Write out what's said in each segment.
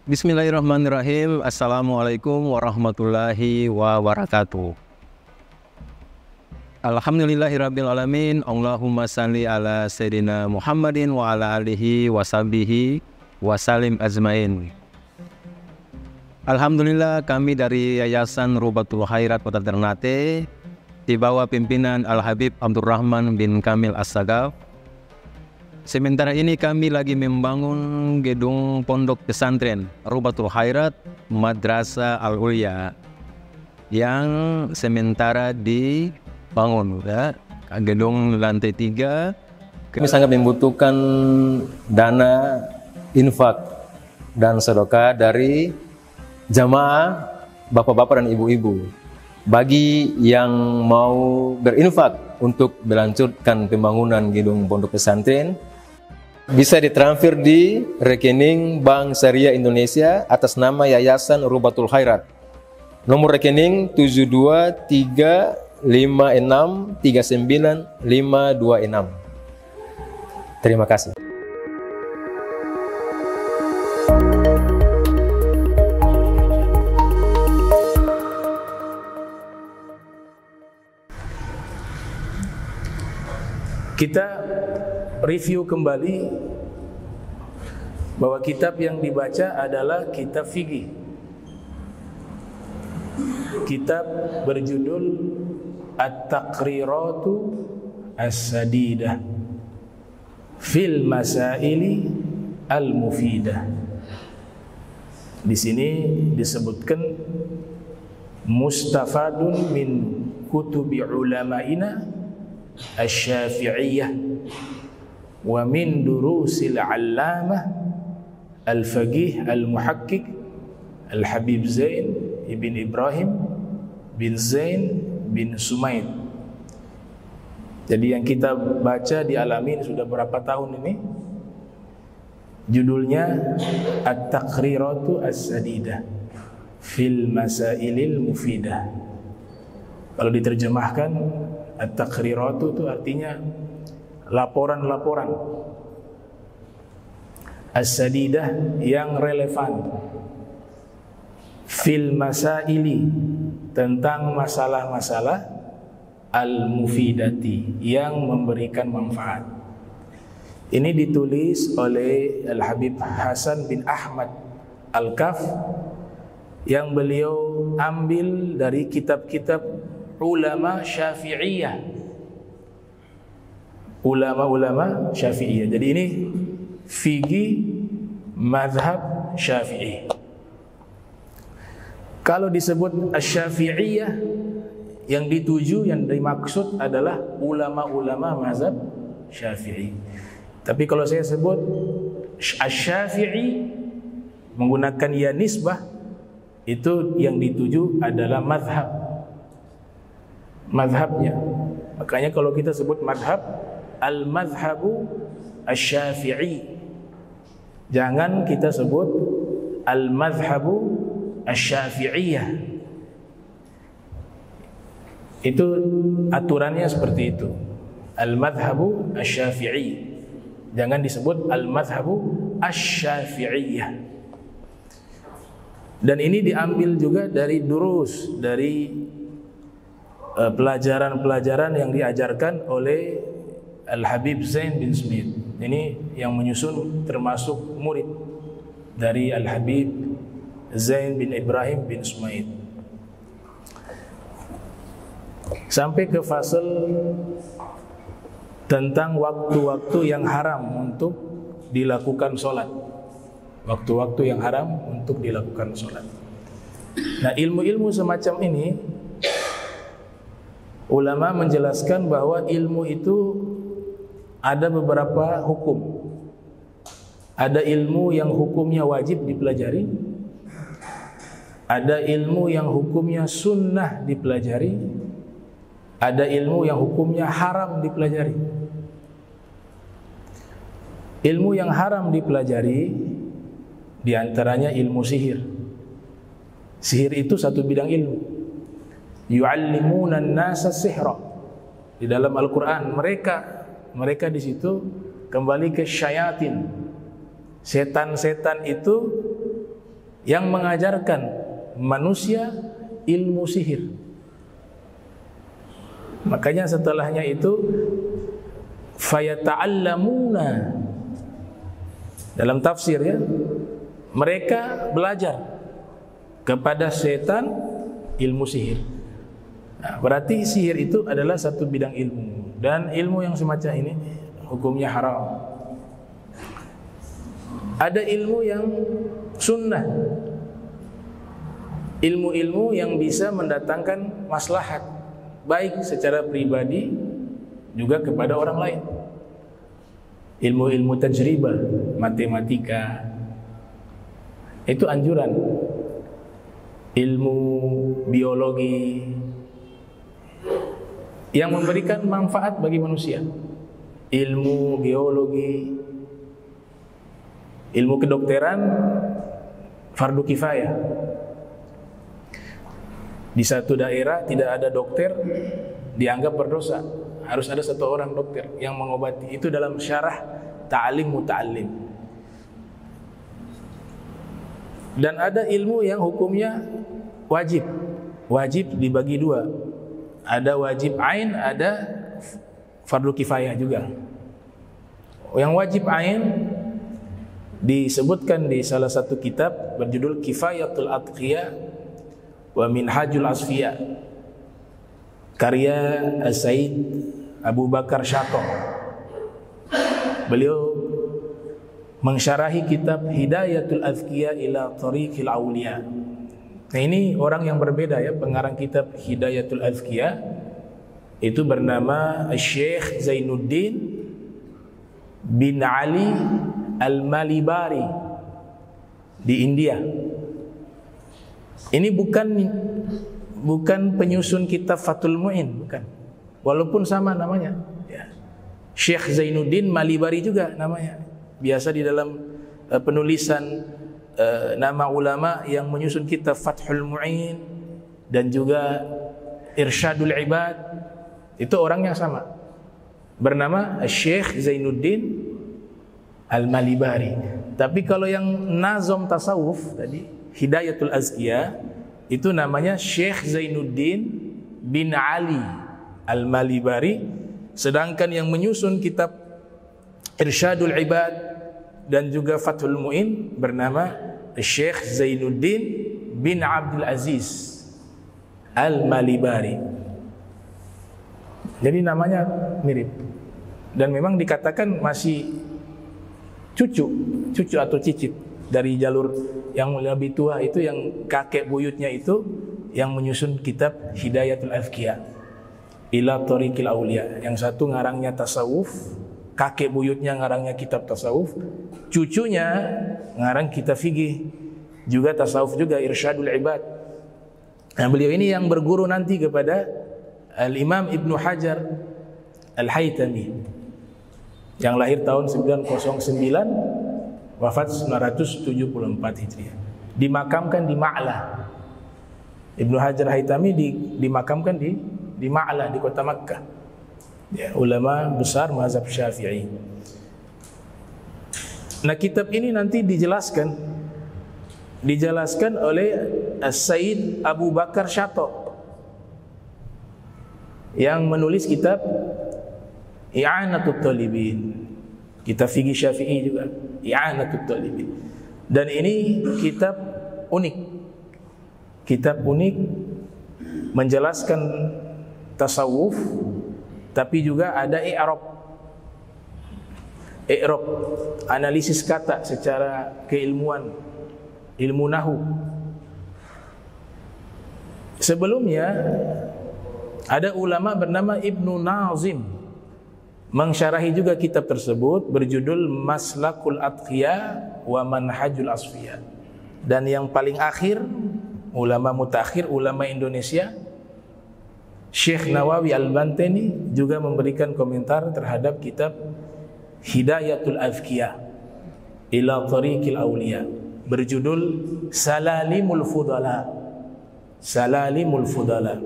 Bismillahirrahmanirrahim. Assalamualaikum warahmatullahi wabarakatuh. Alhamdulillahirabbil alamin. Allahumma salli ala sayyidina Muhammadin wa ala alihi wa sahbihi wa salim ajmain. Alhamdulillah, kami dari Yayasan Rubatul Khairat Kota Ternate di bawah pimpinan Al-Habib Abdurrahman bin Kamil As-Sagaf. Sementara ini kami lagi membangun gedung pondok pesantren Rubatul Khairat Madrasah Al-Ulya yang sementara dibangun, ya. Gedung lantai 3. Kami sangat membutuhkan dana infak dan sedekah dari jamaah bapak-bapak dan ibu-ibu. Bagi yang mau berinfak untuk melanjutkan pembangunan gedung pondok pesantren, bisa ditransfer di rekening Bank Syariah Indonesia atas nama Yayasan Rubatul Khairat. Nomor rekening 7235639526. Terima kasih. Kita review kembali bahwa kitab yang dibaca adalah kitab fikih. Kitab berjudul At-Taqriratu As-Sadidah fil Masaili Al-Mufidah. Di sini disebutkan mustafadun min kutubi ulama'ina Asy-Syafi'iyah wa min durusil 'allamah al-faqih al-muhakkik Al-Habib Zain ibn Ibrahim bin Zain bin Sumaid. Jadi yang kita baca di Alamin sudah berapa tahun ini? Judulnya At-Taqriratu As-Sadidah fil Masailil Mufidah. Kalau diterjemahkan, At-Taqriratu itu artinya laporan-laporan, As-Sadidah yang relevan, fil masaili tentang masalah-masalah, al-mufidati yang memberikan manfaat. Ini ditulis oleh Al-Habib Hasan bin Ahmad Al-Kaf yang beliau ambil dari kitab-kitab ulama Syafi'iyah. Ulama-ulama Syafi'iyah. Jadi ini fikih mazhab Syafi'i. Kalau disebut Asy-Syafi'iyah, yang dituju, yang dimaksud adalah ulama-ulama mazhab Syafi'i. Tapi kalau saya sebut Asy-Syafi'i menggunakan ya nisbah, itu yang dituju adalah mazhabnya. Makanya kalau kita sebut madhab, al-madhabu asy-Syafi'i. Jangan kita sebut al-madhabu asy-Syafi'iyah. Itu aturannya seperti itu. Al-madhabu asy-Syafi'i. Jangan disebut al-madhabu asy-Syafi'iyah. Dan ini diambil juga dari durus, dari pelajaran-pelajaran yang diajarkan oleh Al-Habib Zain bin Smith. Ini yang menyusun termasuk murid dari Al-Habib Zain bin Ibrahim bin Sumaid. Sampai ke fasal tentang waktu-waktu yang haram untuk dilakukan sholat. Waktu-waktu yang haram untuk dilakukan sholat. Nah, ilmu-ilmu semacam ini, ulama menjelaskan bahwa ilmu itu ada beberapa hukum. Ada ilmu yang hukumnya wajib dipelajari, ada ilmu yang hukumnya sunnah dipelajari, ada ilmu yang hukumnya haram dipelajari. Ilmu yang haram dipelajari diantaranya ilmu sihir. Sihir itu satu bidang ilmu. Yu'allimuna an-nasa sihra. Di dalam Al-Quran mereka di situ kembali ke syayatin. Setan-setan itu yang mengajarkan manusia ilmu sihir. Makanya setelahnya itu fayata'allamuna, dalam tafsir ya, mereka belajar kepada setan ilmu sihir. Nah, berarti sihir itu adalah satu bidang ilmu, dan ilmu yang semacam ini hukumnya haram. Ada ilmu yang sunnah, ilmu-ilmu yang bisa mendatangkan maslahat baik secara pribadi juga kepada orang lain. Ilmu-ilmu tajribah, matematika, itu anjuran. Ilmu biologi yang memberikan manfaat bagi manusia, ilmu geologi, ilmu kedokteran fardu kifayah. Di satu daerah tidak ada dokter, dianggap berdosa. Harus ada satu orang dokter yang mengobati. Itu dalam syarah ta'alim muta'allim. Dan ada ilmu yang hukumnya wajib. Wajib dibagi dua. Ada wajib ain, ada fardu kifayah juga. Yang wajib ain disebutkan di salah satu kitab berjudul Kifayatul Atqiya wa Minhajul Asfiya, karya Said Abu Bakar Syato. Beliau mensyarahi kitab Hidayatul Azkiya ila Tariqil Auliya. Nah, ini orang yang berbeda ya, pengarang kitab Hidayatul Azkiya itu bernama Syekh Zainuddin bin Ali Al-Malibari di India. Ini bukan penyusun kitab Fathul Mu'in, bukan. Walaupun sama namanya, ya. Syekh Zainuddin Malibari juga namanya. Biasa di dalam penulisan nama ulama yang menyusun kitab Fathul Mu'in dan juga Irsyadul Ibad, itu orang yang sama, bernama Syekh Zainuddin Al-Malibari. Tapi kalau yang nazom tasawuf tadi, Hidayatul Azkiya, itu namanya Syekh Zainuddin bin Ali Al-Malibari. Sedangkan yang menyusun kitab Irsyadul Ibad dan juga Fathul Mu'in bernama Syekh Zainuddin bin Abdul Aziz Al-Malibari. Jadi namanya mirip. Dan memang dikatakan masih cucu atau cicit dari jalur yang lebih tua, itu yang kakek buyutnya itu yang menyusun kitab Hidayatul Azkiya ila Tariqil Auliya. Yang satu ngarangnya tasawuf, kakek buyutnya ngarangnya kitab tasawuf, cucunya ngarang kitab fikih juga tasawuf juga, Irsyadul Ibad. Nah, beliau ini yang berguru nanti kepada Al-Imam Ibnu Hajar Al-Haytami yang lahir tahun 909, wafat 974 Hijriah. Dimakamkan di Ma'la. Ibnu Hajar Haytami dimakamkan di Ma'la, di kota Makkah. Ya, ulama besar mazhab Syafi'i. Nah, kitab ini nanti dijelaskan oleh Said Abu Bakar Syato yang menulis kitab I'anatul Talibin, kitab fikih Syafi'i juga, I'anatul Talibin. Dan ini kitab unik menjelaskan tasawuf, tapi juga ada i'rab, analisis kata secara keilmuan, ilmu nahu. Sebelumnya ada ulama bernama Ibnu Nazim mensyarahi juga kitab tersebut berjudul Maslakul Atqiya wa Manhajul Asfiya. Dan yang paling akhir, ulama mutakhir, ulama Indonesia, Syekh Nawawi Al-Bantani juga memberikan komentar terhadap kitab Hidayatul Azkiya ila Tariqil Auliya berjudul Salalimul Fudala. Salamul Fudala.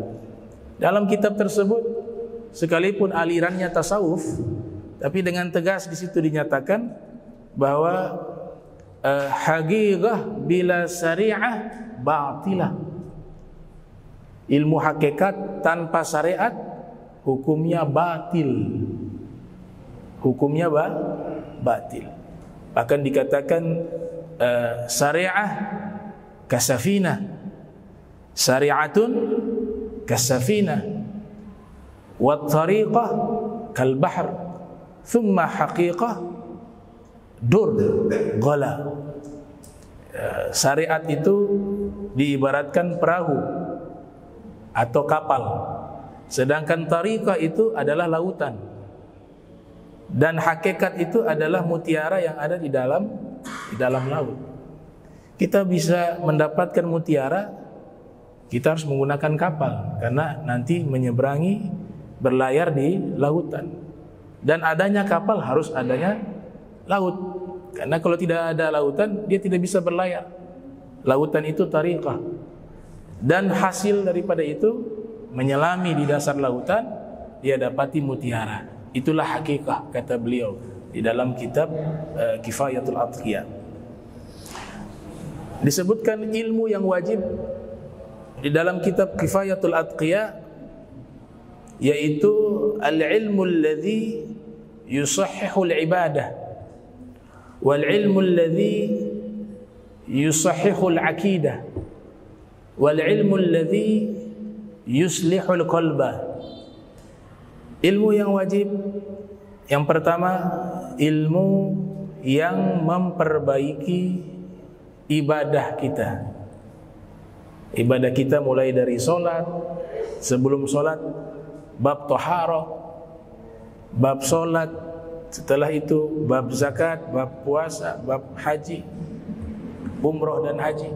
Dalam kitab tersebut, sekalipun alirannya tasawuf, tapi dengan tegas di situ dinyatakan bahwa haqiqah bila syariah batilah. Ilmu hakikat tanpa syariat hukumnya batil. Hukumnya batil. Bahkan dikatakan syariah kasafina, syariatun kasafina, wat tariqah kal bahr, thumma haqiqah dur ghala. Syariat itu diibaratkan perahu atau kapal, sedangkan tariqah itu adalah lautan, dan hakikat itu adalah mutiara yang ada di dalam laut. Kita bisa mendapatkan mutiara, kita harus menggunakan kapal karena nanti menyeberangi, berlayar di lautan. Dan adanya kapal harus adanya laut, karena kalau tidak ada lautan dia tidak bisa berlayar. Lautan itu tariqah, dan hasil daripada itu menyelami di dasar lautan, dia dapati mutiara. Itulah hakikah, kata beliau di dalam kitab Kifayatul Atqiya. Disebutkan ilmu yang wajib di dalam kitab Kifayatul Atqiya, yaitu al-ilmu alladhi yusahhihu al-ibadah, wal ilmu alladhi yusahhihu al-aqidah, wal ilmu alladhi yuslihu al-qalba. Ilmu yang wajib yang pertama, ilmu yang memperbaiki ibadah kita. Ibadah kita mulai dari solat, sebelum solat bab taharah, bab solat, setelah itu bab zakat, bab puasa, bab haji, umroh dan haji,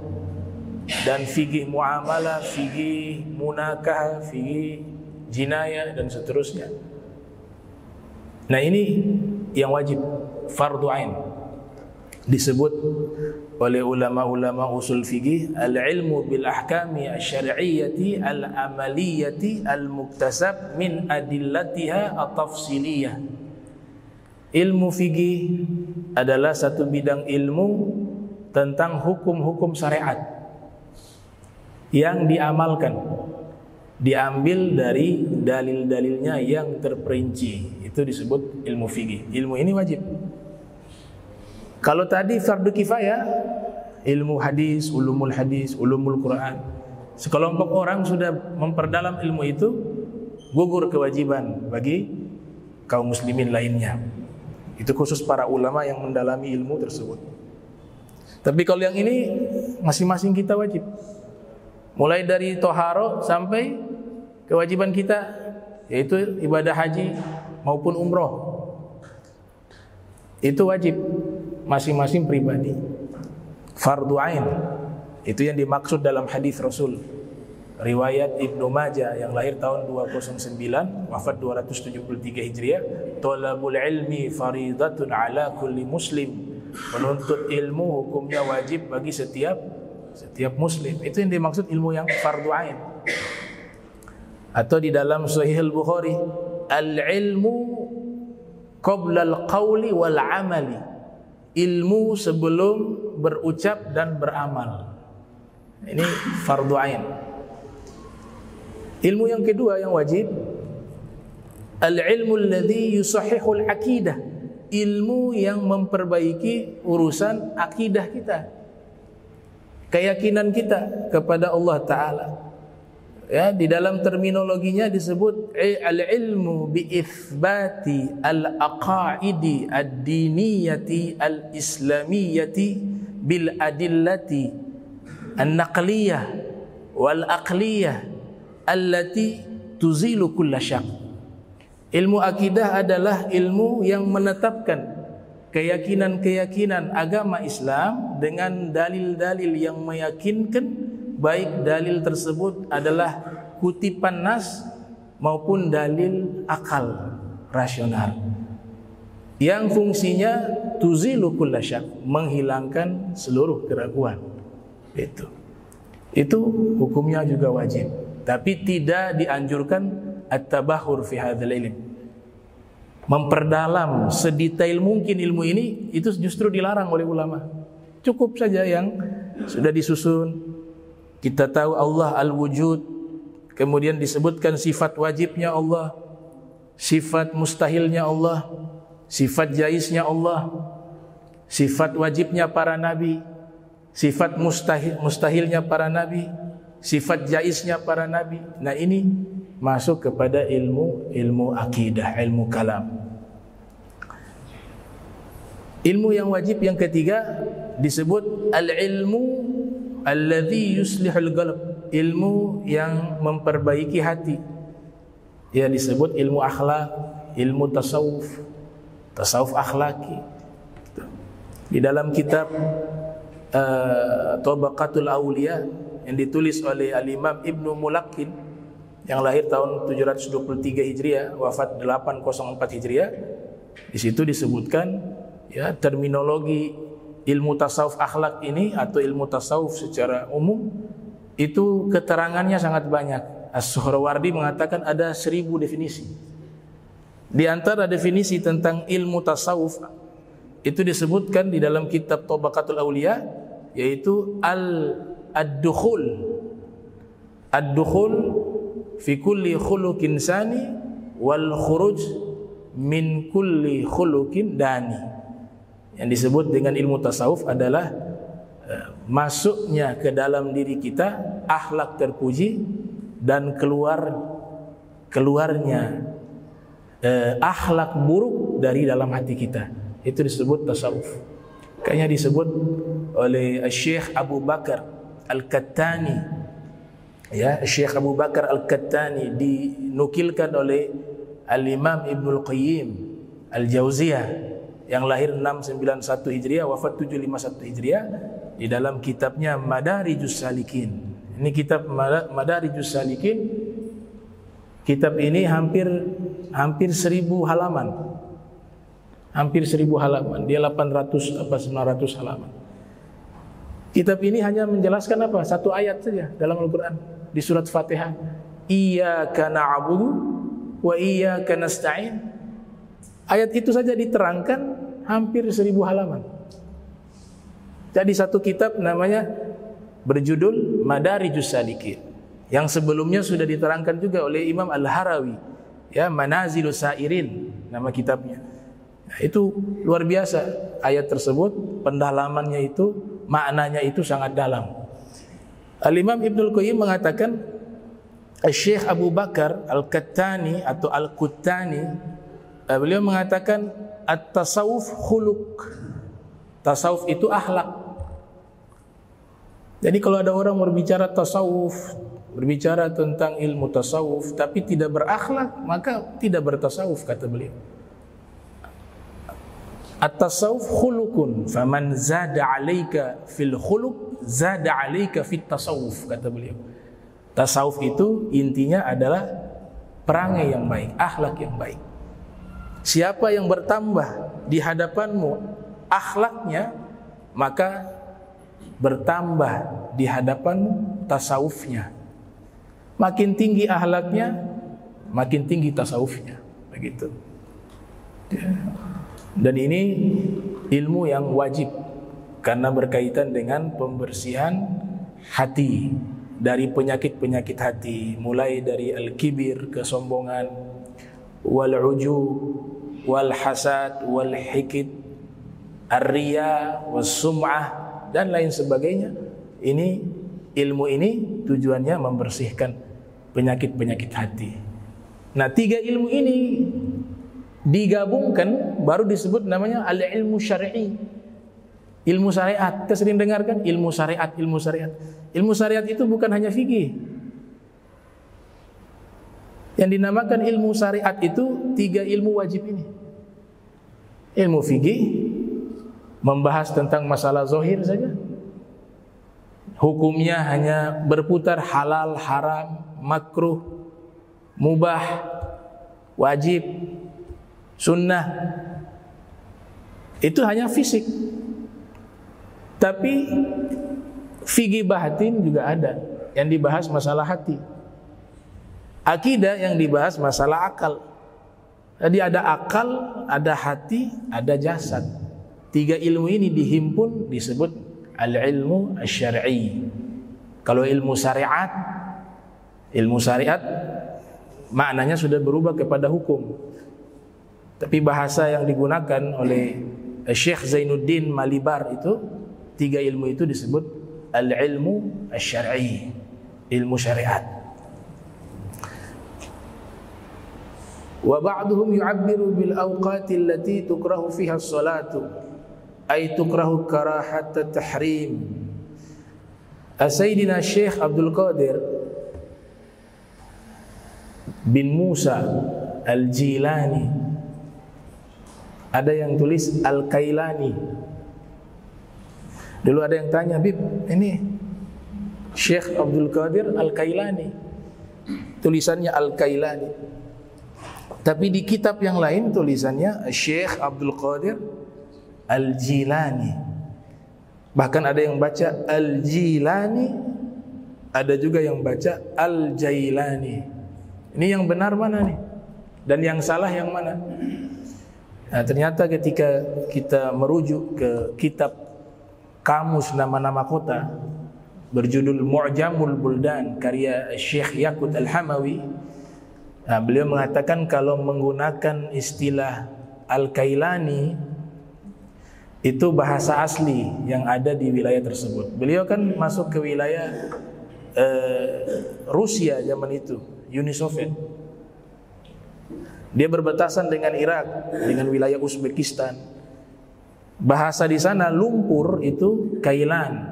dan fikih muamalah, fikih munakah, fikih jinayah dan seterusnya. Nah, ini yang wajib, fardu ain. Disebut oleh ulama-ulama usul fikih al-ilmu bil ahkami asy-syar'iyyati al-amaliyati al-muktasab min adillatiha at-tafsiliyah. Ilmu fikih adalah satu bidang ilmu tentang hukum-hukum syariat yang diamalkan, diambil dari dalil-dalilnya yang terperinci. Itu disebut ilmu fikih. Ilmu ini wajib. Kalau tadi fardu kifayah, ilmu hadis, ulumul Quran, sekelompok orang sudah memperdalam ilmu itu, gugur kewajiban bagi kaum muslimin lainnya. Itu khusus para ulama yang mendalami ilmu tersebut. Tapi kalau yang ini masing-masing kita wajib. Mulai dari toharo sampai kewajiban kita, yaitu ibadah haji maupun umroh, itu wajib masing-masing pribadi, fardu ain. Itu yang dimaksud dalam hadis Rasul riwayat Ibnu Majah yang lahir tahun 209 wafat 273 Hijriah, talabul ilmi faridatun ala kulli muslim. Menuntut ilmu hukumnya wajib bagi setiap muslim. Itu yang dimaksud ilmu yang fardu ain. Atau di dalam Sahih Al-Bukhari, al-ilmu qabla al-qawli wal amali. Ilmu sebelum berucap dan beramal. Ini fardu ain. Ilmu yang kedua yang wajib, al-ilmu alladhi yusahhihul aqidah. Ilmu yang memperbaiki urusan akidah kita, keyakinan kita kepada Allah Ta'ala. Ya, di dalam terminologinya disebut al-ilmu bi itsbati al-aqaidi ad-diniyati al-islamiyati bil adillati an-naqliyah wal aqliyah allati tuzilu kulla syak. Ilmu akidah adalah ilmu yang menetapkan keyakinan-keyakinan agama Islam dengan dalil-dalil yang meyakinkan, baik dalil tersebut adalah kutipan nas maupun dalil akal rasional, yang fungsinya tuzilu kulla syak, menghilangkan seluruh keraguan. Itu hukumnya juga wajib, tapi tidak dianjurkan at-tabahur fi hadzal ilm. Memperdalam sedetail mungkin ilmu ini, itu justru dilarang oleh ulama. Cukup saja yang sudah disusun. Kita tahu Allah al-wujud, kemudian disebutkan sifat wajibnya Allah, sifat mustahilnya Allah, sifat jaiznya Allah, sifat wajibnya para nabi, sifat mustahilnya para nabi, sifat jaiznya para nabi. Nah, ini masuk kepada ilmu akidah, ilmu kalam. Ilmu yang wajib yang ketiga disebut al-ilmu alladhi yuslihul qalb, ilmu yang memperbaiki hati. Ya, disebut ilmu akhlak, ilmu tasawuf, tasawuf akhlaki. Di dalam kitab Tabaqatul Awliya yang ditulis oleh Al-Imam Ibnu Mulaqqin yang lahir tahun 723 Hijriah, wafat 804 Hijriah, di situ disebutkan ya terminologi ilmu tasawuf akhlak ini atau ilmu tasawuf secara umum itu keterangannya sangat banyak. As-Suhrawardi mengatakan ada 1000 definisi. Di antara definisi tentang ilmu tasawuf itu disebutkan di dalam kitab Tabaqatul Awliya, yaitu ad-dukhul fi kulli khuluqin sani wal khuruj min kulli khuluqin dani. Yang disebut dengan ilmu tasawuf adalah masuknya ke dalam diri kita akhlak terpuji dan keluarnya akhlak buruk dari dalam hati kita. Itu disebut tasawuf. Kayaknya disebut oleh Syekh Abu Bakar Al-Kattani. Ya, Syekh Abu Bakar Al-Kattani dinukilkan oleh Al-Imam Ibnul Qayyim Al-Jauziyah yang lahir 691 Hijriah, wafat 751 Hijriah, di dalam kitabnya Madarijus Salikin. Ini kitab Madarijus Salikin. Kitab ini hampir 1000 halaman. Hampir 1000 halaman. Dia 800 apa 900 halaman. Kitab ini hanya menjelaskan apa? Satu ayat saja dalam Al-Qur'an di surat Fatihah. Iyyaka na'budu wa iyyaka nasta'in. Ayat itu saja diterangkan hampir 1000 halaman. Jadi satu kitab namanya berjudul Madarijus Salikin, yang sebelumnya sudah diterangkan juga oleh Imam Al-Harawi, ya, Manazilus Sairin nama kitabnya. Nah, itu luar biasa ayat tersebut, pendalamannya itu, maknanya itu sangat dalam. Al-Imam Ibnul Qayyim mengatakan, Syekh Abu Bakar Al-Kattani atau Al-Kuttani, beliau mengatakan at-tasawuf khuluq. Tasawuf itu akhlak. Jadi kalau ada orang berbicara tasawuf, berbicara tentang ilmu tasawuf tapi tidak berakhlak, maka tidak bertasawuf, kata beliau. At-tasawuf khuluqun, faman zada 'alaika fil khuluq zada 'alaika fit tasawuf, kata beliau. Tasawuf itu intinya adalah perangai yang baik, akhlak yang baik. Siapa yang bertambah di hadapanmu akhlaknya, maka bertambah di hadapanmu tasawufnya. Makin tinggi akhlaknya, makin tinggi tasawufnya. Begitu. Dan ini ilmu yang wajib karena berkaitan dengan pembersihan hati dari penyakit-penyakit hati, mulai dari al-kibir, kesombongan, wal-ujub, wal-hasad, wal-hikid, ar-riya, was-sum'ah, dan lain sebagainya. Ini ilmu ini tujuannya membersihkan penyakit-penyakit hati. Nah, 3 ilmu ini digabungkan baru disebut namanya al-ilmu syar'i. Ilmu syariat. Kita sering dengarkan ilmu syariat, ilmu syariat. Ilmu syariat itu bukan hanya fikih. Yang dinamakan ilmu syariat itu 3 ilmu wajib ini. Ilmu fikih membahas tentang masalah zahir saja. Hukumnya hanya berputar halal, haram, makruh, mubah, wajib, sunnah. Itu hanya fisik. Tapi fikih batin juga ada yang dibahas masalah hati. Akidah yang dibahas masalah akal. Jadi ada akal, ada hati, ada jasad. 3 ilmu ini dihimpun disebut al-ilmu asy-syar'i. Kalau ilmu syariat maknanya sudah berubah kepada hukum. Tapi bahasa yang digunakan oleh Syekh Zainuddin Malibar itu, 3 ilmu itu disebut al-ilmu asy-syar'i, ilmu syariat. Wa ba'duhum yu'abbiru bil awqati allati tukrahu fiha as-salatu ay tukrahu karahat at-tahrim. Sayyidina Syekh Abdul Qadir bin Musa Al-Jilani, ada yang tulis Al-Kailani. Dulu ada yang tanya, Bib, ini Syekh Abdul Qadir Al-Kailani, tulisannya Al-Kailani, tapi di kitab yang lain tulisannya Syekh Abdul Qadir Al-Jilani. Bahkan ada yang baca Al-Jilani, ada juga yang baca Al-Jailani. Ini yang benar mana nih? Dan yang salah yang mana? Nah, ternyata ketika kita merujuk ke kitab kamus nama-nama kota berjudul Mu'jamul Buldan karya Syekh Yaqut Al-Hamawi, nah, beliau mengatakan kalau menggunakan istilah Al-Kailani itu bahasa asli yang ada di wilayah tersebut. Beliau kan masuk ke wilayah Rusia zaman itu, Uni Soviet. Dia berbatasan dengan Irak, dengan wilayah Uzbekistan. Bahasa di sana lumpur itu Kailan.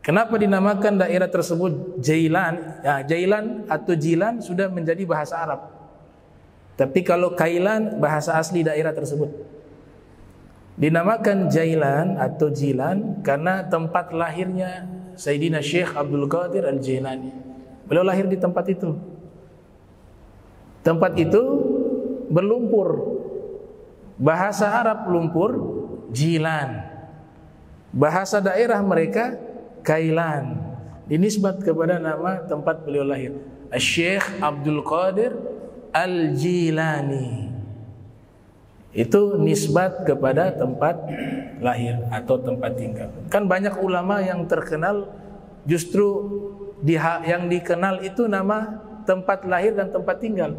Kenapa dinamakan daerah tersebut Jailan? Ya, Jailan atau Jilan sudah menjadi bahasa Arab. Tapi kalau Kailan bahasa asli daerah tersebut. Dinamakan Jailan atau Jilan karena tempat lahirnya Sayyidina Syekh Abdul Qadir Al-Jilani. Beliau lahir di tempat itu. Tempat itu berlumpur. Bahasa Arab lumpur Jilan. Bahasa daerah mereka Kailan. Dinisbat kepada nama tempat beliau lahir, Syekh Abdul Qadir Al-Jilani. Itu nisbat kepada tempat lahir atau tempat tinggal. Kan banyak ulama yang terkenal justru yang dikenal itu nama tempat lahir dan tempat tinggal.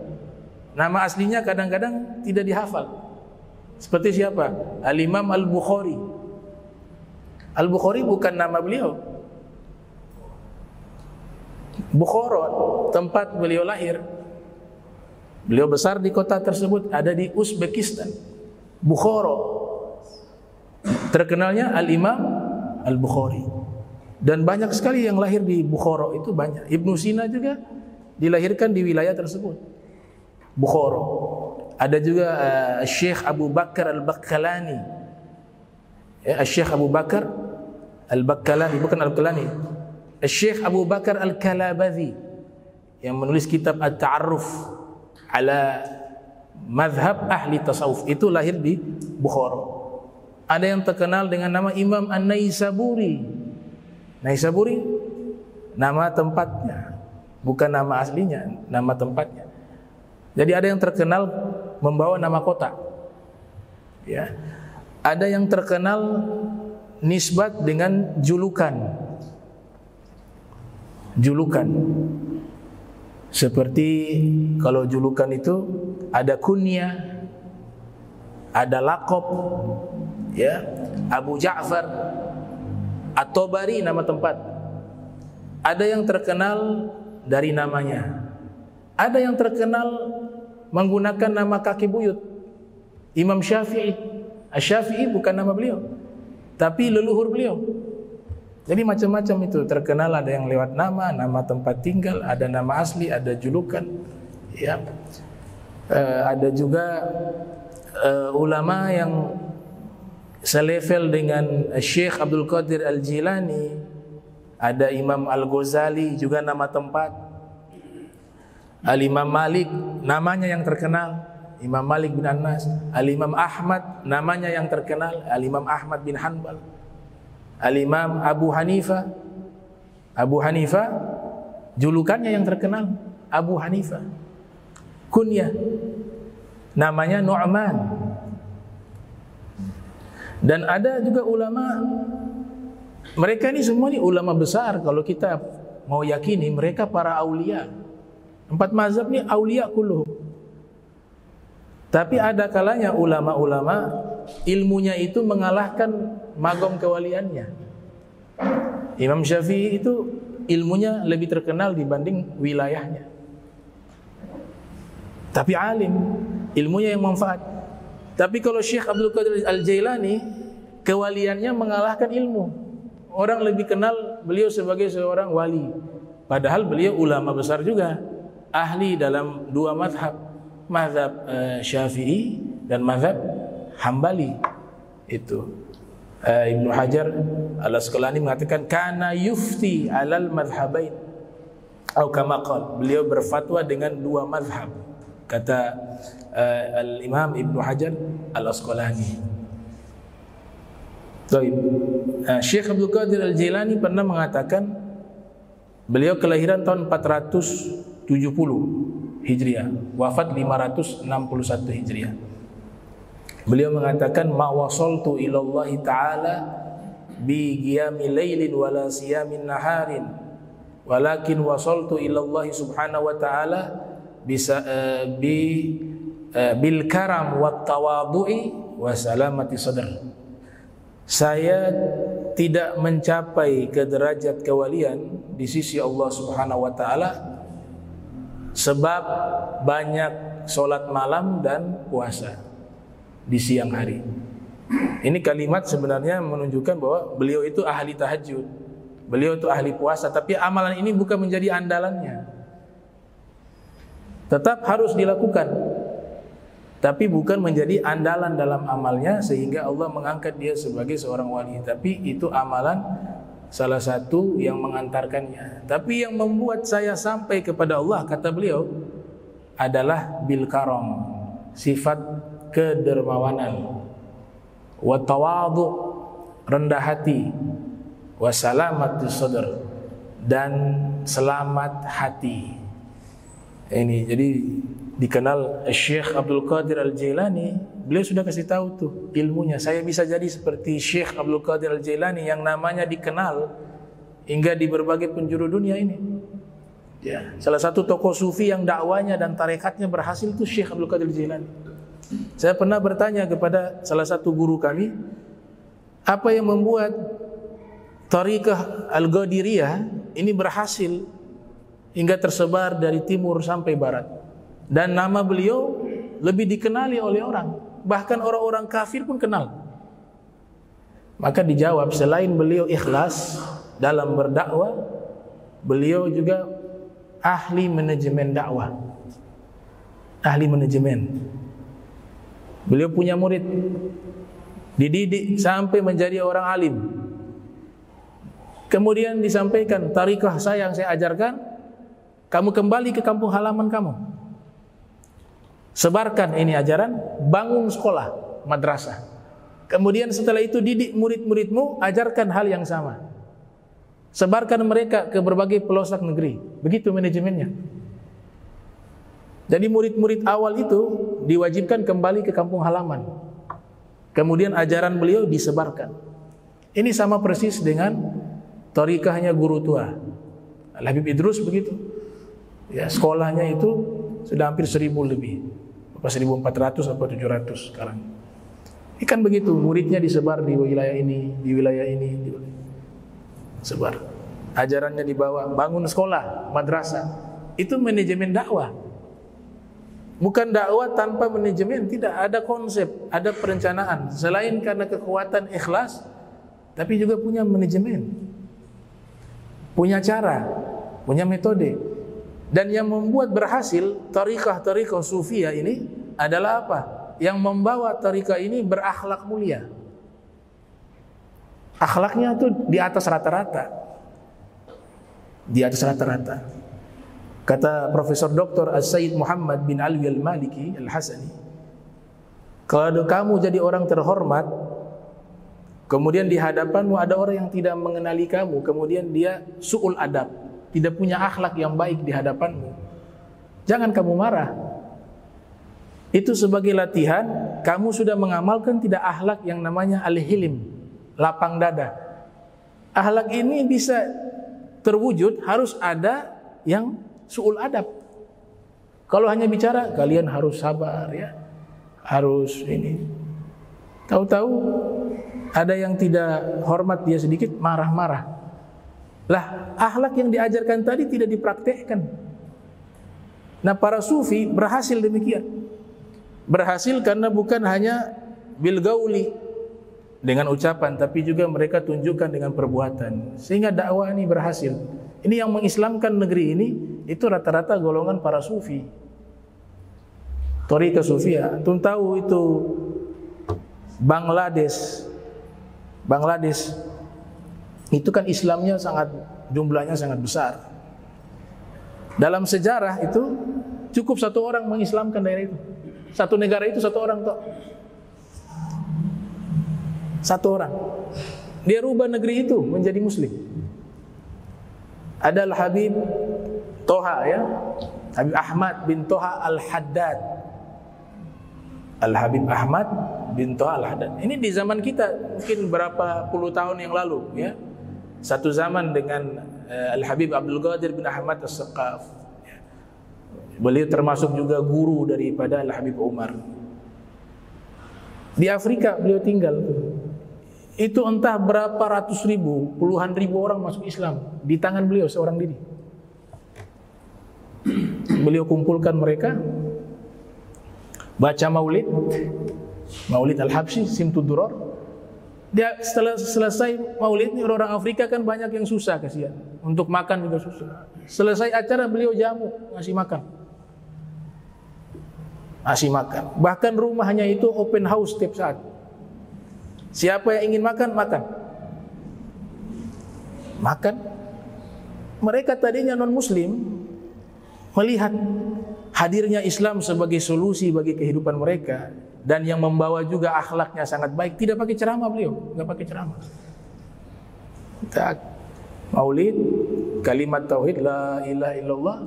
Nama aslinya kadang-kadang tidak dihafal. Seperti siapa? Al-Imam Al-Bukhari. Al-Bukhari bukan nama beliau. Bukhara, tempat beliau lahir. Beliau besar di kota tersebut, ada di Uzbekistan, Bukhara. Terkenalnya Al-Imam Al-Bukhari. Dan banyak sekali yang lahir di Bukhara, itu banyak. Ibnu Sina juga dilahirkan di wilayah tersebut, Bukhara. Ada juga Syekh Abu Bakar Al-Bakkalani. Syekh Abu Bakar Al-Bakkalani, bukan Al-Bakkalani. Syekh Abu Bakar Al-Kalabadhi yang menulis kitab At-Ta'arruf ala Madhab Ahli Tasawuf, itu lahir di Bukhara. Ada yang terkenal dengan nama Imam An-Naisaburi. Naisaburi nama tempatnya, bukan nama aslinya, nama tempatnya. Jadi ada yang terkenal membawa nama kota, ya. Ada yang terkenal nisbat dengan julukan. Seperti kalau julukan itu ada kunyah, ada laqab, ya, Abu Ja'far, At-Tabari nama tempat. Ada yang terkenal dari namanya. Ada yang terkenal menggunakan nama kaki buyut. Imam Syafi'i. Asy-Syafi'i bukan nama beliau, tapi leluhur beliau. Jadi macam-macam itu terkenal, ada yang lewat nama tempat tinggal, ada nama asli, ada julukan, ya. Ada juga ulama yang selevel dengan Syekh Abdul Qadir Al-Jilani. Ada Imam Al-Ghazali juga nama tempat. Al-Imam Malik namanya yang terkenal, Imam Malik bin Anas. Al-Imam Ahmad namanya yang terkenal, Al-Imam Ahmad bin Hanbal. Al-Imam Abu Hanifah julukannya yang terkenal Abu Hanifah. Kunyah namanya Nu'man. Dan ada juga ulama Mereka ini semua ini ulama besar. Kalau kita mau yakini mereka para aulia. 4 mazhab ini aulia kulluhum. Tapi ada kalanya ulama-ulama ilmunya itu mengalahkan magom kewaliannya. Imam Syafi'i itu ilmunya lebih terkenal dibanding wilayahnya. Tapi alim, ilmunya yang manfaat. Tapi kalau Syekh Abdul Qadir Al-Jailani, kewaliannya mengalahkan ilmu. Orang lebih kenal beliau sebagai seorang wali. Padahal beliau ulama besar juga, ahli dalam 2 mazhab, mazhab Syafi'i dan mazhab Hambali. Itu Ibnu Hajar Al-Asqalani mengatakan kana yufti alal madhhabain atau kama qala, beliau berfatwa dengan 2 mazhab, kata Al-Imam Ibnu Hajar Al-Asqalani. Baik. Syekh Abdul Qadir Al-Jailani pernah mengatakan, beliau kelahiran tahun 470 Hijriah, wafat 561 Hijriah. Beliau mengatakan, ma wasaltu ilallahi ta'ala bi qiyami lailin wala siyamin naharin, walakin wasaltu ilallahi subhanahu wa ta'ala bil karam wat tawadhu'i wa salamati sadr. Saya tidak mencapai ke derajat kewalian di sisi Allah Subhanahu wa taala sebab banyak solat malam dan puasa di siang hari. Ini kalimat sebenarnya menunjukkan bahwa beliau itu ahli tahajud, beliau itu ahli puasa, tapi amalan ini bukan menjadi andalannya. Tetap harus dilakukan, tapi bukan menjadi andalan dalam amalnya sehingga Allah mengangkat dia sebagai seorang wali. Tapi itu amalan salah satu yang mengantarkannya. Tapi yang membuat saya sampai kepada Allah, kata beliau, adalah bil karam, sifat kedermawanan, wa tawadhu, rendah hati, wa salamatus sadr, dan selamat hati. Ini jadi dikenal Syekh Abdul Qadir Al-Jailani, beliau sudah kasih tahu tuh ilmunya. Saya bisa jadi seperti Syekh Abdul Qadir Al-Jailani yang namanya dikenal hingga di berbagai penjuru dunia ini. Ya, salah satu tokoh sufi yang dakwanya dan tarekatnya berhasil itu Syekh Abdul Qadir Al-Jailani. Saya pernah bertanya kepada salah satu guru kami, apa yang membuat Tariqah Al-Qadiriyah ini berhasil hingga tersebar dari timur sampai barat, dan nama beliau lebih dikenali oleh orang, bahkan orang-orang kafir pun kenal. Maka dijawab, selain beliau ikhlas dalam berdakwah, beliau juga ahli manajemen dakwah, ahli manajemen. Beliau punya murid, dididik sampai menjadi orang alim. Kemudian disampaikan, tariqah saya yang saya ajarkan, kamu kembali ke kampung halaman kamu, sebarkan ini ajaran, bangun sekolah, madrasah. Kemudian setelah itu didik murid-muridmu, ajarkan hal yang sama, sebarkan mereka ke berbagai pelosok negeri. Begitu manajemennya. Jadi murid-murid awal itu diwajibkan kembali ke kampung halaman, kemudian ajaran beliau disebarkan. Ini sama persis dengan tariqahnya guru tua Al-Habib Idrus begitu. Ya, sekolahnya itu sudah hampir 1000 lebih, apa 1400 atau 700 sekarang. Ikan begitu, muridnya disebar di wilayah ini, di wilayah ini, sebar. Ajarannya dibawa, bangun sekolah, madrasah. Itu manajemen dakwah. Bukan dakwah tanpa manajemen, tidak ada konsep, ada perencanaan. Selain karena kekuatan ikhlas, tapi juga punya manajemen, punya cara, punya metode. Dan yang membuat berhasil tariqah-tariqah sufiyah ini adalah apa? Yang membawa tariqah ini berakhlak mulia. Akhlaknya tuh di atas rata-rata. Di atas rata-rata. Kata Profesor Dr. As-Sayyid Muhammad bin Alwi Al-Maliki Al-Hasani, kalau kamu jadi orang terhormat, kemudian di hadapanmu ada orang yang tidak mengenali kamu, kemudian dia su'ul adab, tidak punya akhlak yang baik di hadapanmu, jangan kamu marah. Itu sebagai latihan, kamu sudah mengamalkan tidak akhlak yang namanya al-hilim, lapang dada. Akhlak ini bisa terwujud harus ada yang su'ul adab. Kalau hanya bicara, kalian harus sabar ya, harus ini. Tahu-tahu ada yang tidak hormat dia sedikit, marah-marah. Lah, akhlak yang diajarkan tadi tidak dipraktekkan. Nah, para sufi berhasil demikian. Berhasil karena bukan hanya bil gauli dengan ucapan, tapi juga mereka tunjukkan dengan perbuatan. Sehingga dakwah ini berhasil. Ini yang mengislamkan negeri ini itu rata-rata golongan para sufi. Thariqah Sufiyah. Antum tahu itu Bangladesh itu kan Islamnya jumlahnya sangat besar. Dalam sejarah itu cukup satu orang mengislamkan daerah itu. Satu negara itu satu orang toh. Satu orang. Dia rubah negeri itu menjadi muslim. Ada Al-Habib Toha ya. Habib Ahmad bin Toha Al-Haddad. Al-Habib Ahmad bin Toha Al-Haddad. Ini di zaman kita mungkin berapa puluh tahun yang lalu ya. Satu zaman dengan Al-Habib Abdul Qadir bin Ahmad As-Saqaf. Beliau termasuk juga guru daripada Al-Habib Umar. Di Afrika beliau tinggal. Itu entah berapa ratus ribu, puluhan ribu orang masuk Islam di tangan beliau seorang diri. Beliau kumpulkan mereka, baca maulid Al-Habsyi, Simtud Duror. Dia setelah selesai maulid, orang Afrika kan banyak yang susah, kasihan. Untuk makan juga susah. Selesai acara beliau jamu, ngasih makan. Bahkan rumahnya itu open house setiap saat. Siapa yang ingin makan, makan. Mereka tadinya non muslim, melihat hadirnya Islam sebagai solusi bagi kehidupan mereka dan yang membawa juga akhlaknya sangat baik. Tidak pakai ceramah beliau, enggak pakai ceramah. Maulid, kalimat tauhid la ilaha illallah,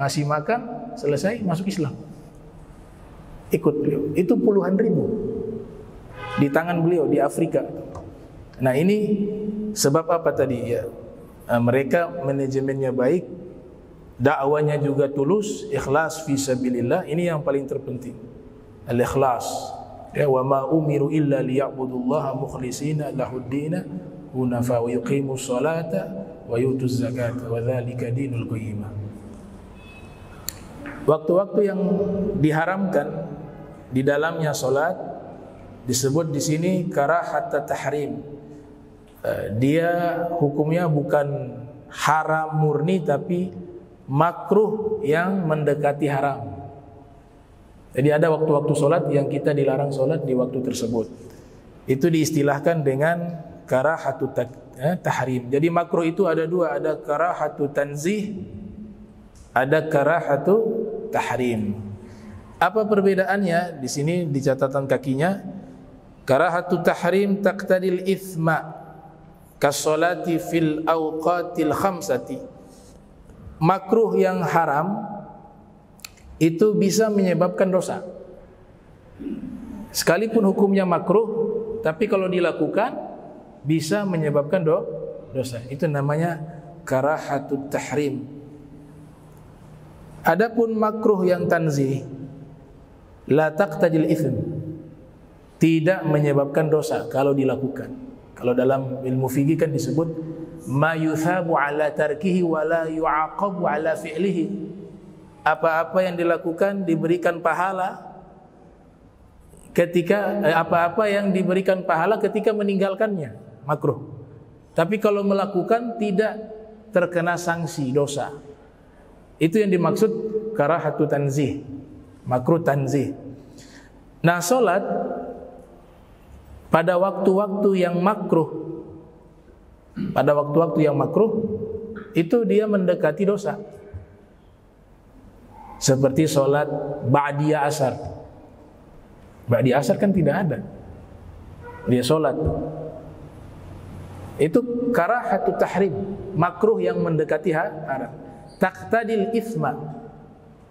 ngasih makan, selesai masuk Islam. Ikut beliau. Itu puluhan ribu di tangan beliau di Afrika. Nah, ini sebab apa tadi ya? Mereka manajemennya baik, dakwanya juga tulus, ikhlas fi sabilillah. Ini yang paling terpenting. Al-ikhlas. Ya, wa ma umiru illa liya'budullaha mukhlishina lahuddin hunafa wa yuqimus salata wa yutuz zakata wa dzalika dinul qayyimah. Waktu-waktu yang diharamkan di dalamnya salat disebut di sini karahat tahrim. Dia hukumnya bukan haram murni tapi makruh yang mendekati haram. Jadi ada waktu-waktu salat yang kita dilarang salat di waktu tersebut. Itu diistilahkan dengan karahatu tahrim. Jadi makruh itu ada dua, ada karahatu tanzih, ada karahatu tahrim. Apa perbedaannya? Di sini di catatan kakinya, karahatu tahrim taqtadil ithma kasolati fil awqatil khamsati. Makruh yang haram itu bisa menyebabkan dosa. Sekalipun hukumnya makruh, tapi kalau dilakukan bisa menyebabkan dosa. Itu namanya karahatut tahrim. Adapun makruh yang tanzih, la taqtadil itsm, tidak menyebabkan dosa kalau dilakukan. Kalau dalam ilmu fikih kan disebut ma yuthabu ala tarkihi wa la yu'aqabu ala fi'lihi. Apa-apa yang dilakukan diberikan pahala ketika apa-apa yang diberikan pahala ketika meninggalkannya, makruh. Tapi kalau melakukan tidak terkena sanksi dosa. Itu yang dimaksud karahatu tanzih, makruh tanzih. Nah, salat pada waktu-waktu yang makruh, itu dia mendekati dosa. Seperti solat ba'diyah asar. Ba'diyah asar kan tidak ada. Dia solat. Itu karahatu tahrim, makruh yang mendekati haram. Taqtadil itsma,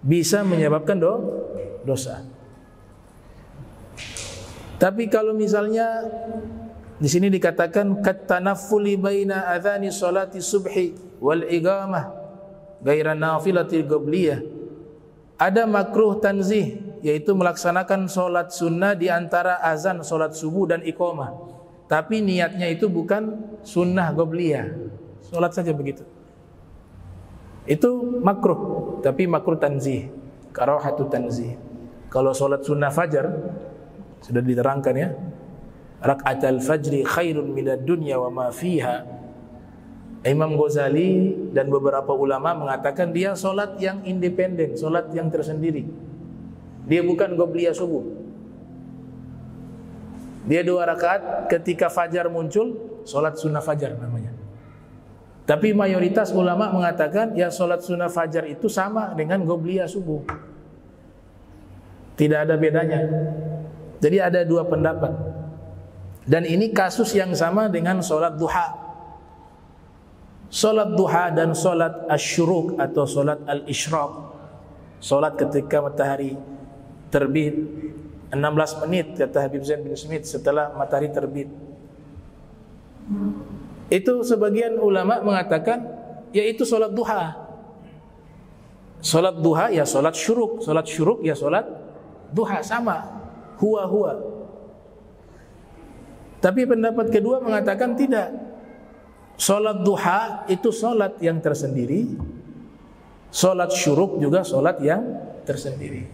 bisa menyebabkan dosa. Tapi kalau misalnya Di sini dikatakan katanaffuli baina adhani salati subhi wal iqamah ghaira nafilatil qabliyah. Ada makruh tanzih, yaitu melaksanakan solat sunnah di antara azan solat subuh dan iqamah. Tapi niatnya itu bukan sunnah qabliyah, solat saja begitu. Itu makruh, tapi makruh tanzih, karahatu tanzih. Kalau solat sunnah fajar sudah diterangkan ya, rak'atul fajri khairun minad dunya wa ma fiha. Imam Ghazali dan beberapa ulama mengatakan dia solat yang independen, solat yang tersendiri. Dia bukan qobliyah subuh. Dia 2 rakaat ketika fajar muncul, solat sunnah fajar namanya. Tapi mayoritas ulama mengatakan ya solat sunnah fajar itu sama dengan qobliyah subuh. Tidak ada bedanya. Jadi ada 2 pendapat. Dan ini kasus yang sama dengan solat duha. Solat duha dan solat asyuruk atau solat al-isyraq, solat ketika matahari terbit 16 menit kata Habib Zain bin Smith setelah matahari terbit. Itu sebagian ulama mengatakan yaitu solat duha. Solat duha ya solat syuruk ya solat duha, sama, huwa. Tapi pendapat kedua mengatakan tidak. Solat duha itu solat yang tersendiri, solat syuruk juga solat yang tersendiri.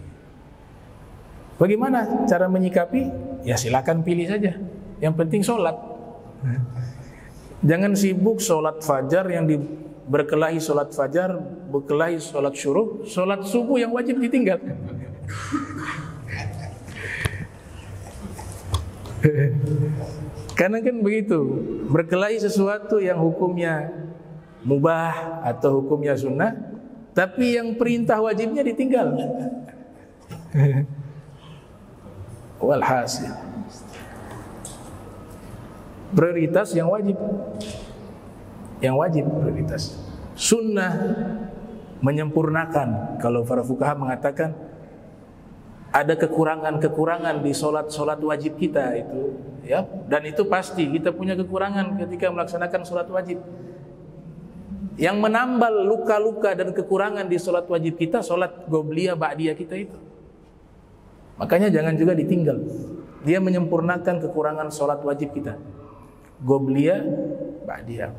Bagaimana cara menyikapi? Ya silakan pilih saja. Yang penting solat. Jangan sibuk solat fajar yang berkelahi solat fajar, berkelahi solat syuruk, solat subuh yang wajib ditinggal. Karena kan begitu, berkelahi sesuatu yang hukumnya mubah atau hukumnya sunnah, tapi yang perintah wajibnya ditinggal. Walhasil, prioritas yang wajib prioritas. Sunnah menyempurnakan. Kalau para fuqaha mengatakan ada kekurangan-kekurangan di solat wajib kita itu, ya, dan itu pasti kita punya kekurangan ketika melaksanakan solat wajib. Yang menambal luka-luka dan kekurangan di solat wajib kita, solat qobliyah ba'diyah kita itu. Makanya jangan juga ditinggal. Dia menyempurnakan kekurangan solat wajib kita, qobliyah ba'diyah.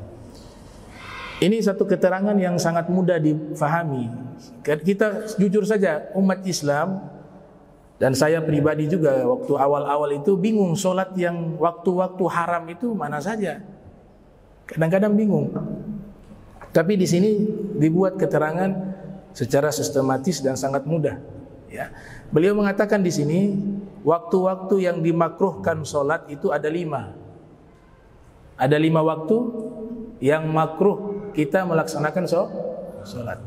Ini satu keterangan yang sangat mudah difahami. Kita jujur saja, umat Islam dan saya pribadi juga waktu awal-awal itu bingung solat yang waktu-waktu haram itu mana saja. Kadang-kadang bingung. Tapi di sini dibuat keterangan secara sistematis dan sangat mudah. Ya. Beliau mengatakan di sini waktu-waktu yang dimakruhkan solat itu ada 5. Ada 5 waktu yang makruh kita melaksanakan solat.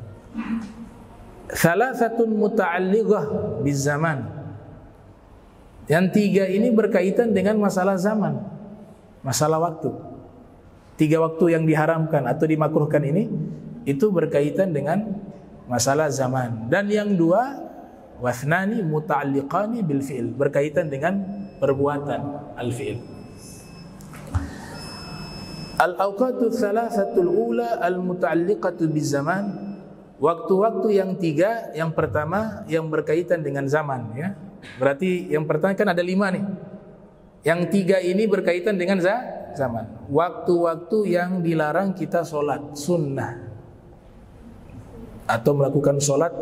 Salasatun muta'alliqah bizaman. Yang 3 ini berkaitan dengan masalah zaman, masalah waktu. 3 waktu yang diharamkan atau dimakruhkan ini itu berkaitan dengan masalah zaman. Dan yang 2 wathnani muta'alliqani bil fi'il, berkaitan dengan perbuatan al-fi'il. Al-awqatu thalathatul ula al-muta'alliqatu bizaman. Waktu-waktu yang 3, yang pertama yang berkaitan dengan zaman, ya. Berarti yang pertama kan ada 5 nih. Yang 3 ini berkaitan dengan zaman. Waktu-waktu yang dilarang kita solat sunnah atau melakukan solat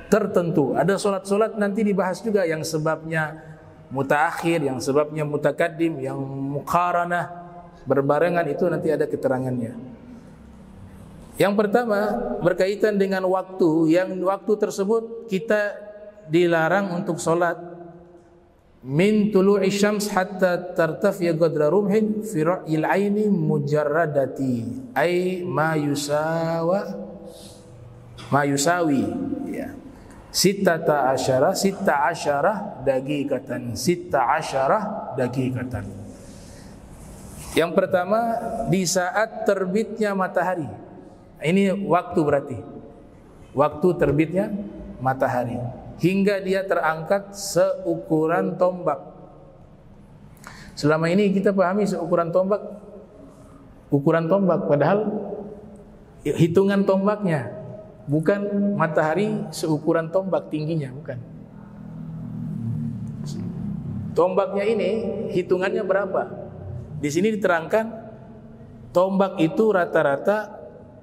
tertentu. Ada solat-solat nanti dibahas juga yang sebabnya mutaakhir, yang sebabnya mutakaddim, yang muqaranah, berbarengan, itu nanti ada keterangannya. Yang pertama berkaitan dengan waktu, yang waktu tersebut kita dilarang untuk solat min tulu'i syams hatta tartafi qadra rumhin fi ra'il aini mujarradati ay ma yusawi ya sitta asyara daqiqatan. Yang pertama di saat terbitnya matahari. Ini waktu, berarti waktu terbitnya matahari hingga dia terangkat seukuran tombak. Selama ini kita pahami ukuran tombak, padahal hitungan tombaknya, bukan matahari seukuran tombak tingginya, bukan. Tombaknya ini hitungannya berapa? Di sini diterangkan tombak itu rata-rata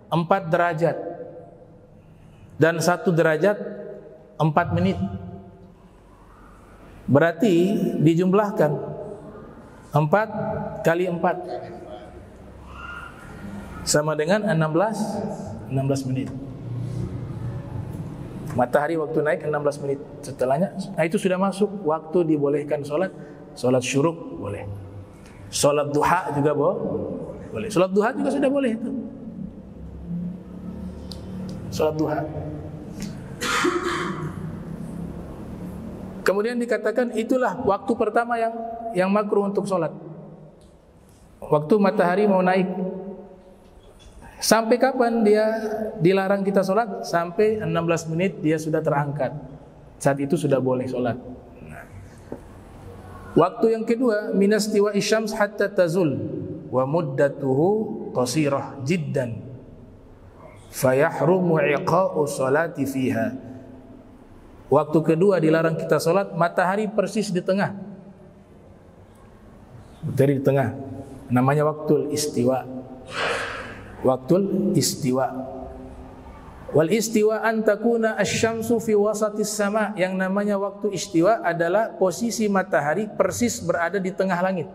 4 derajat dan 1 derajat 4 menit. Berarti dijumlahkan 4 kali 4 sama dengan 16 menit. Matahari waktu naik 16 menit. Setelahnya, nah itu sudah masuk waktu dibolehkan sholat. Sholat syuruk boleh. Sholat duha juga boleh. Sholat duha juga sudah boleh itu. Sholat duha. Kemudian dikatakan itulah waktu pertama yang makruh untuk sholat. Waktu matahari mau naik. Sampai kapan dia dilarang kita sholat? Sampai 16 menit dia sudah terangkat. Saat itu sudah boleh sholat. Nah. Waktu yang kedua, minastiwa isyams hatta tazul wa muddatuhu qasirah jiddan fayahrumu iqa'u sholati fiha. Waktu kedua dilarang kita sholat, matahari persis di tengah. Dari di tengah. Namanya waktul istiwa. Waktul istiwa. Wal istiwa an takuna asy-syamsu fi wasatis sama. Yang namanya waktu istiwa adalah posisi matahari persis berada di tengah langit.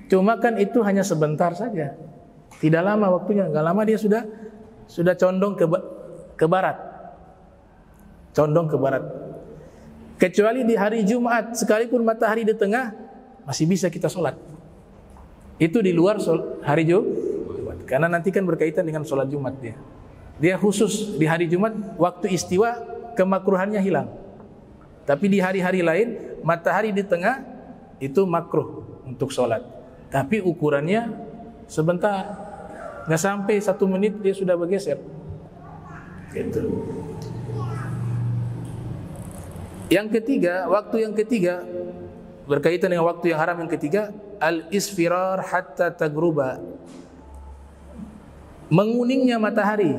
Cuma kan itu hanya sebentar saja. Tidak lama waktunya, enggak lama dia sudah condong ke barat. Condong ke barat. Kecuali di hari Jumat, sekalipun matahari di tengah masih bisa kita sholat. Itu di luar hari Jumat. Karena nanti kan berkaitan dengan sholat Jumat dia. Dia khusus di hari Jumat, waktu istiwa kemakruhannya hilang. Tapi di hari-hari lain, matahari di tengah itu makruh untuk sholat. Tapi ukurannya sebentar, nggak sampai 1 menit dia sudah bergeser. Gitu. Yang ketiga, waktu yang ketiga berkaitan dengan waktu yang haram yang ketiga, al-isfirar hatta tagruba. Menguningnya matahari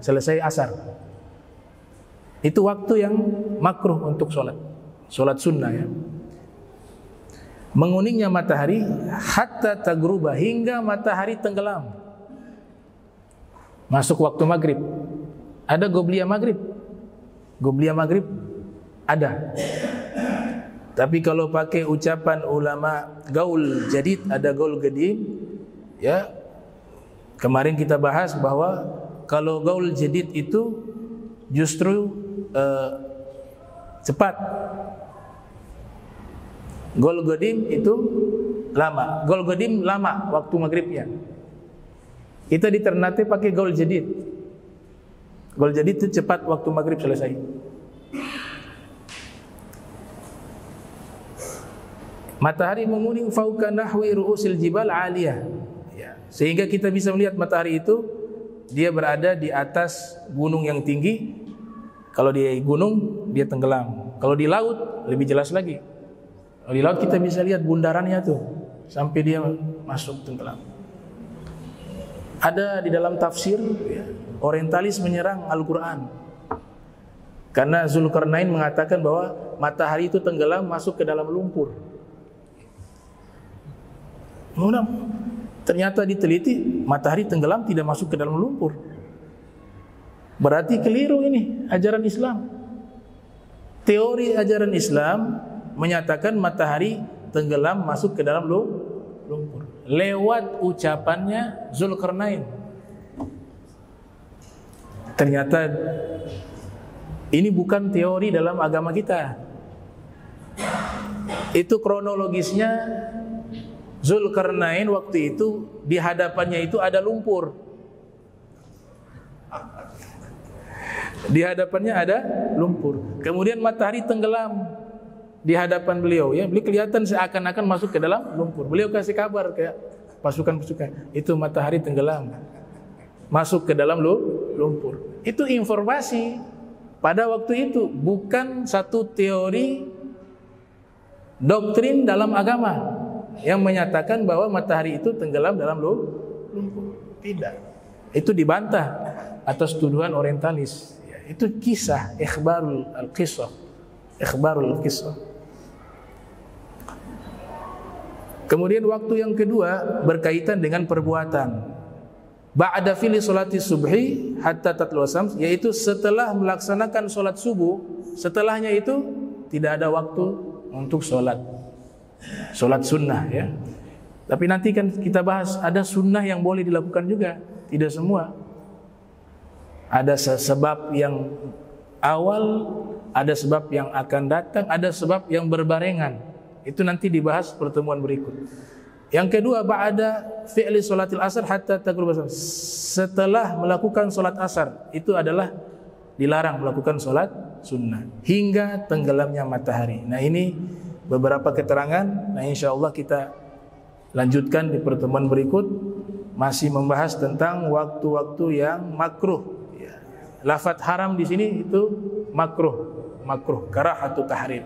selesai asar. Itu waktu yang makruh untuk sholat. Sholat sunnah ya. Menguningnya matahari hatta tagruba, hingga matahari tenggelam. Masuk waktu maghrib. Ada qobliyah maghrib. Qobliyah maghrib ada. Tapi kalau pakai ucapan ulama gaul jadid, ada gaul qadim ya. Kemarin kita bahas bahwa kalau gaul jadid itu justru cepat. Gaul qadim itu lama. Gaul qadim lama waktu maghribnya. Kita di Ternate pakai gaul jadid. Gaul jadid itu cepat waktu maghrib selesai. Matahari menguning fauqa nahwi ru'usil jibal aliyah. Ya, sehingga kita bisa melihat matahari itu dia berada di atas gunung yang tinggi. Kalau di gunung dia tenggelam. Kalau di laut lebih jelas lagi. Kalau di laut kita bisa lihat bundarannya tuh sampai dia masuk tenggelam. Ada di dalam tafsir ya, orientalis menyerang Al-Quran karena Zulkarnain mengatakan bahwa matahari itu tenggelam masuk ke dalam lumpur. Ternyata diteliti, matahari tenggelam tidak masuk ke dalam lumpur. Berarti keliru ini ajaran Islam. Teori ajaran Islam menyatakan matahari tenggelam masuk ke dalam lumpur lewat ucapannya Zulkarnain. Ternyata ini bukan teori dalam agama kita. Itu kronologisnya. Zulkarnain waktu itu di hadapannya itu ada lumpur. Di hadapannya ada lumpur. Kemudian matahari tenggelam di hadapan beliau ya. Beliau kelihatan seakan-akan masuk ke dalam lumpur. Beliau kasih kabar ke pasukan-pasukan, itu matahari tenggelam masuk ke dalam lumpur. Itu informasi pada waktu itu, bukan satu teori doktrin dalam agama. yang menyatakan bahwa matahari itu tenggelam dalam lumpur. Tidak. Itu dibantah atas tuduhan orientalis. Itu kisah, ikhbarul al-qisah. Ikhbarul al-qisah. Kemudian waktu yang kedua berkaitan dengan perbuatan. Ba'da fili salati subhi hatta tatlu syams, yaitu setelah melaksanakan salat subuh, setelahnya itu tidak ada waktu untuk salat sunnah ya. Tapi nanti kan kita bahas ada sunnah yang boleh dilakukan juga, tidak semua. Ada sebab yang awal, ada sebab yang akan datang, ada sebab yang berbarengan. Itu nanti dibahas pertemuan berikut. Yang kedua, ba'da fi'li sholatil asar hatta taghrub asar. Setelah melakukan sholat asar, itu adalah dilarang melakukan sholat sunnah hingga tenggelamnya matahari. Nah, ini beberapa keterangan. Nah, insya Allah kita lanjutkan di pertemuan berikut, masih membahas tentang waktu-waktu yang makruh. Lafadz haram di sini itu makruh, karahatu tahrim.